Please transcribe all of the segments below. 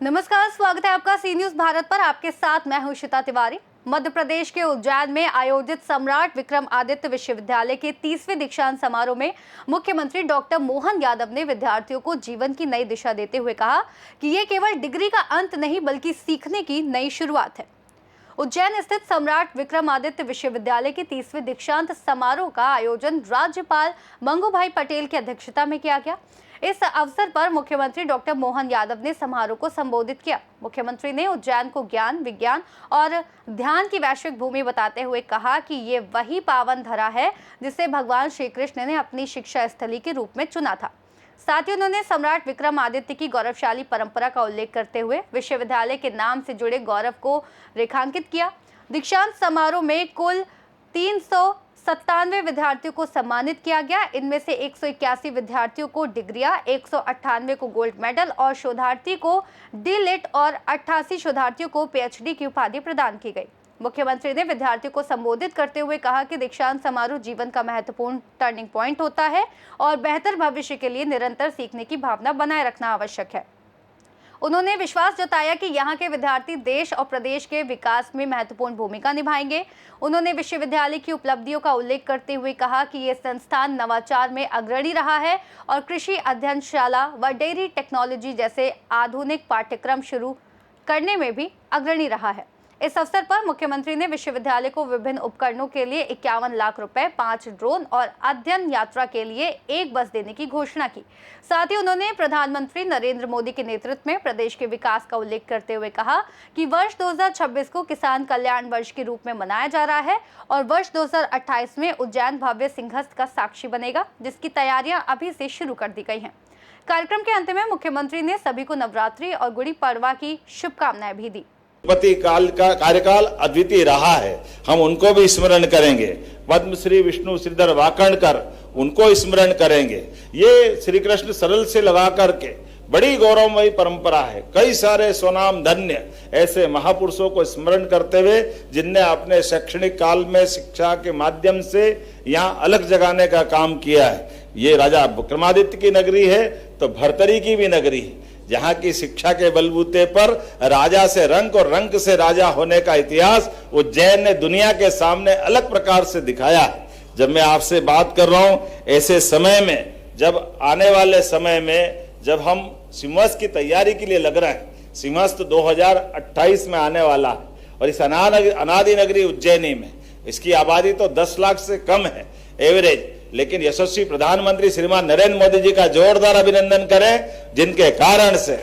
नमस्कार, स्वागत है आपका सी न्यूज भारत पर। आपके साथ मैं हूं श्वेता तिवारी। मध्य प्रदेश के उज्जैन में आयोजित सम्राट विक्रमादित्य विश्वविद्यालय के 30वें दीक्षांत समारोह में मुख्यमंत्री डॉक्टर मोहन यादव ने विद्यार्थियों को जीवन की नई दिशा देते हुए कहा कि ये केवल डिग्री का अंत नहीं बल्कि सीखने की नई शुरुआत है। उज्जैन स्थित सम्राट विक्रमादित्य विश्वविद्यालय के 30वें दीक्षांत समारोह का आयोजन राज्यपाल मंगूभाई पटेल की अध्यक्षता में किया गया। इस अवसर पर मुख्यमंत्री डॉक्टर मोहन यादव ने समारोह को संबोधित किया। मुख्यमंत्री ने उज्जैन को ज्ञान, विज्ञान और ध्यान की वैश्विक भूमि बताते हुए कहा कि ये वही पावन धरा है जिसे भगवान श्री कृष्ण ने अपनी शिक्षा स्थली के रूप में चुना था। साथ ही उन्होंने सम्राट विक्रमादित्य की गौरवशाली परंपरा का उल्लेख करते हुए विश्वविद्यालय के नाम से जुड़े गौरव को रेखांकित किया। दीक्षांत समारोह में कुल 397 विद्यार्थियों को सम्मानित किया गया। इनमें से 181 विद्यार्थियों को डिग्रियां, 198 को गोल्ड मेडल और शोधार्थी को डी.लिट और 88 शोधार्थियों को पीएचडी की उपाधि प्रदान की गई। मुख्यमंत्री ने विद्यार्थियों को संबोधित करते हुए कहा कि दीक्षांत समारोह जीवन का महत्वपूर्ण टर्निंग पॉइंट होता है और बेहतर भविष्य के लिए निरंतर सीखने की भावना बनाए रखना आवश्यक है। उन्होंने विश्वास जताया कि यहाँ के विद्यार्थी देश और प्रदेश के विकास में महत्वपूर्ण भूमिका निभाएंगे। उन्होंने विश्वविद्यालय की उपलब्धियों का उल्लेख करते हुए कहा कि ये संस्थान नवाचार में अग्रणी रहा है और कृषि अध्ययनशाला व डेयरी टेक्नोलॉजी जैसे आधुनिक पाठ्यक्रम शुरू करने में भी अग्रणी रहा है। इस अवसर पर मुख्यमंत्री ने विश्वविद्यालय को विभिन्न उपकरणों के लिए 51 लाख रुपए, 5 ड्रोन और अध्ययन यात्रा के लिए 1 बस देने की घोषणा की। साथ ही उन्होंने प्रधानमंत्री नरेंद्र मोदी के नेतृत्व में प्रदेश के विकास का उल्लेख करते हुए कहा कि वर्ष 2026 को किसान कल्याण वर्ष के रूप में मनाया जा रहा है और वर्ष 2028 में उज्जैन भव्य सिंहस्थ का साक्षी बनेगा, जिसकी तैयारियां अभी से शुरू कर दी गई हैं। कार्यक्रम के अंत में मुख्यमंत्री ने सभी को नवरात्रि और गुड़ी पड़वा की शुभकामनाएं भी दी। पति काल का कार्यकाल अद्वितीय रहा है, हम उनको भी स्मरण करेंगे। पद्मश्री विष्णु श्रीधर वाकणकर, उनको स्मरण करेंगे। ये श्री कृष्ण सरल से लगा करके बड़ी गौरवमयी परंपरा है। कई सारे स्वनाम धन्य ऐसे महापुरुषों को स्मरण करते हुए जिनने अपने शैक्षणिक काल में शिक्षा के माध्यम से यहाँ अलग जगाने का काम किया है। ये राजा विक्रमादित्य की नगरी है तो भर्तरी की भी नगरी है, जहाँ की शिक्षा के बलबूते पर राजा से रंक और रंक से राजा होने का इतिहास उज्जैन ने दुनिया के सामने अलग प्रकार से दिखाया है। जब मैं आपसे बात कर रहा हूं ऐसे समय में, जब आने वाले समय में जब हम सिंहस्थ की तैयारी के लिए लग रहे हैं, सिंहस्थ 2028 में आने वाला है और इस अनादि नगरी उज्जैनी में इसकी आबादी तो 10 लाख से कम है एवरेज, लेकिन यशस्वी प्रधानमंत्री श्रीमान नरेंद्र मोदी जी का जोरदार अभिनंदन करें, जिनके कारण से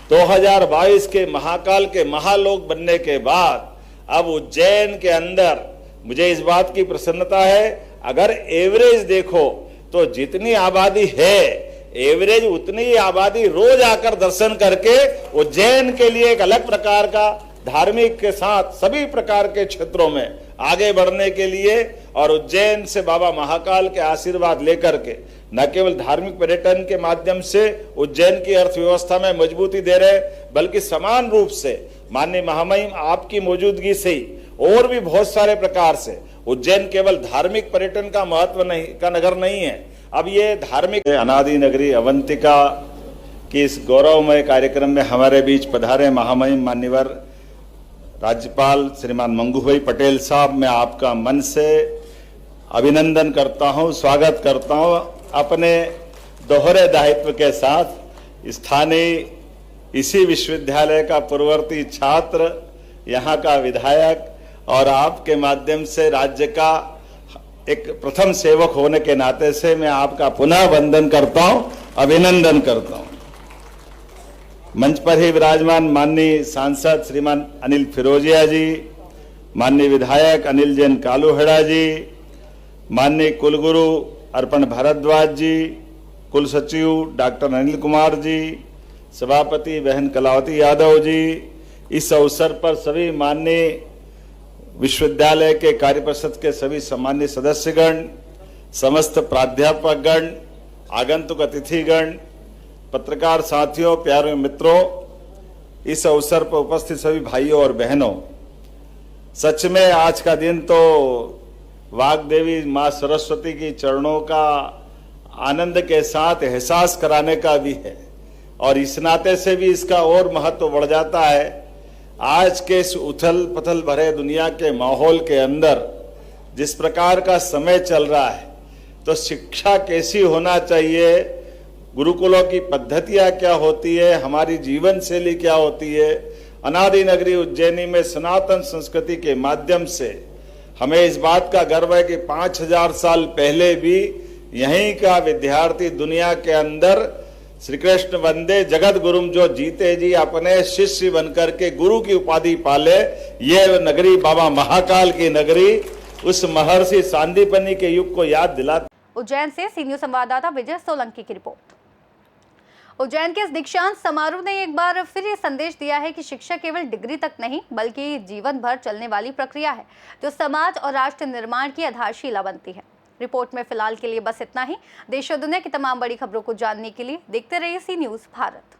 2022 के महाकाल के महालोक बनने के बाद अब उज्जैन के अंदर मुझे इस बात की प्रसन्नता है, अगर एवरेज देखो तो जितनी आबादी है एवरेज उतनी ही आबादी रोज आकर दर्शन करके उज्जैन के लिए एक अलग प्रकार का धार्मिक के साथ सभी प्रकार के क्षेत्रों में आगे बढ़ने के लिए और उज्जैन से बाबा महाकाल के आशीर्वाद लेकर के न केवल धार्मिक पर्यटन के माध्यम से उज्जैन की अर्थव्यवस्था में मजबूती दे रहे, बल्कि समान रूप से माननीय महामहिम आपकी मौजूदगी से ही और भी बहुत सारे प्रकार से उज्जैन केवल धार्मिक पर्यटन का महत्व नहीं का नगर नहीं है, अब ये धार्मिक अनादि नगरी अवंतिका की इस गौरवमय कार्यक्रम में हमारे बीच पधारे महामहिम मान्यवर राज्यपाल श्रीमान मंगूभाई पटेल साहब, मैं आपका मन से अभिनंदन करता हूं, स्वागत करता हूं। अपने दोहरे दायित्व के साथ स्थानीय इसी विश्वविद्यालय का पूर्ववर्ती छात्र, यहाँ का विधायक और आपके माध्यम से राज्य का एक प्रथम सेवक होने के नाते से मैं आपका पुनः वंदन करता हूं, अभिनंदन करता हूं। मंच पर ही विराजमान माननीय सांसद श्रीमान अनिल फिरोजिया जी, माननीय विधायक अनिल जैन कालूहेड़ा जी, माननीय कुलगुरु अर्पण भारद्वाज जी, कुल सचिव डॉक्टर अनिल कुमार जी, सभापति बहन कलावती यादव जी, इस अवसर पर सभी माननीय विश्वविद्यालय के कार्य परिषद के सभी सम्मान्य सदस्यगण, समस्त प्राध्यापकगण, आगंतुक अतिथिगण, पत्रकार साथियों, प्यारे मित्रों, इस अवसर पर उपस्थित सभी भाइयों और बहनों, सच में आज का दिन तो वाग्देवी माँ सरस्वती की चरणों का आनंद के साथ एहसास कराने का भी है, और इस नाते से भी इसका और महत्व बढ़ जाता है। आज के इस उथल पथल भरे दुनिया के माहौल के अंदर जिस प्रकार का समय चल रहा है, तो शिक्षा कैसी होना चाहिए, गुरुकुलों की पद्धतियां क्या होती है, हमारी जीवन शैली क्या होती है, अनादि नगरी उज्जैनी में सनातन संस्कृति के माध्यम से हमें इस बात का गर्व है कि 5000 साल पहले भी यहीं का विद्यार्थी दुनिया के अंदर श्री कृष्ण वंदे जगत गुरुम जो जीते जी अपने शिष्य बनकर के गुरु की उपाधि पाले। ये नगरी बाबा महाकाल की नगरी उस महर्षि सांदीपनि के युग को याद दिलाती। उज्जैन से सी न्यूज़ संवाददाता विजय सोलंकी की रिपोर्ट। उज्जैन के इस दीक्षांत समारोह ने एक बार फिर ये संदेश दिया है कि शिक्षा केवल डिग्री तक नहीं बल्कि जीवन भर चलने वाली प्रक्रिया है जो समाज और राष्ट्र निर्माण की आधारशिला बनती है। रिपोर्ट में फिलहाल के लिए बस इतना ही। देश और दुनिया की तमाम बड़ी खबरों को जानने के लिए देखते रहिए सी न्यूज़ भारत।